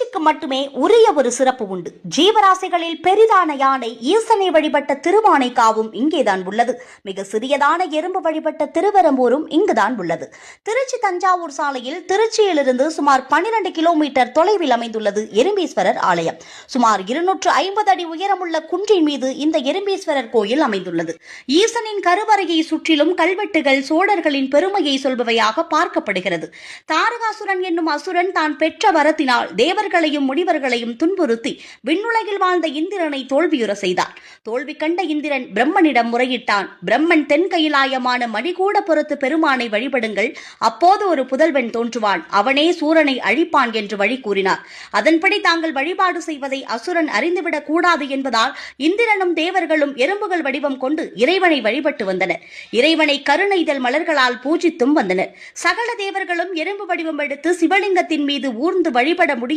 திருச்சிக்கு மட்டுமே உரிய ஒரு சிறப்பு உண்டு. ஜீவராசிகளில் பெரிதான யானை ஈசனை வழிபட்ட திருவானைக்காவும் இங்கேதான் உள்ளது. மிக சிறியதான எறும்பு வழிபட்ட திருவெரும்பூரும் இங்குதான் உள்ளது. திருச்சி தஞ்சாவூர் சாலையில் திருச்சியிலிருந்து சுமார் 12 கிலோமீட்டர் தொலைவில் அமைந்துள்ளது எறும்பீஸ்வரர் ஆலயம். சுமார் 250 அடி உயரமுள்ள குன்றின் மீது இந்த எறும்பீஸ்வரர் கோயில் அமைந்துள்ளது. ஈசனின் கருவறையை சுற்றிலும் கல்வெட்டுகள் சோழர்களின் பெருமையை சொல்பவையாக பார்க்கப்படுகிறது. தாரகாசுரன் என்னும் அசுரன் தான் பெற்ற வரத்தினால் தேவர்களையும் முனிவர்களையும் துன்புறுத்தி விண்ணுலகில் வாழ்ந்த இந்திரனை தோல்வியுற செய்தார். தோல்வி கண்ட இந்திரன் பிரம்மனிடம் முறையிட்டான். பிரம்மன் தென்கையிலாயமான மணிகூடபுரத்து பெருமானை வழிபடுங்கள், அப்போது ஒரு புதல்வன் தோன்றுவான், அவனே சூரனை அழிப்பான் என்று வழி கூறினார். அதன்படி தாங்கள் வழிபாடு செய்வதை அசுரன் அறிந்துவிடக் கூடாது என்பதால் இந்திரனும் தேவர்களும் எறும்புகள் வடிவம் கொண்டு இறைவனை வழிபட்டு வந்தனர். இறைவனை கருணைதல் மலர்களால் பூஜித்தும் வந்தனர். சகல தேவர்களும் எறும்பு வடிவம் எடுத்து சிவலிங்கத்தின் மீது ஊர்ந்து வழிபட முடியும்.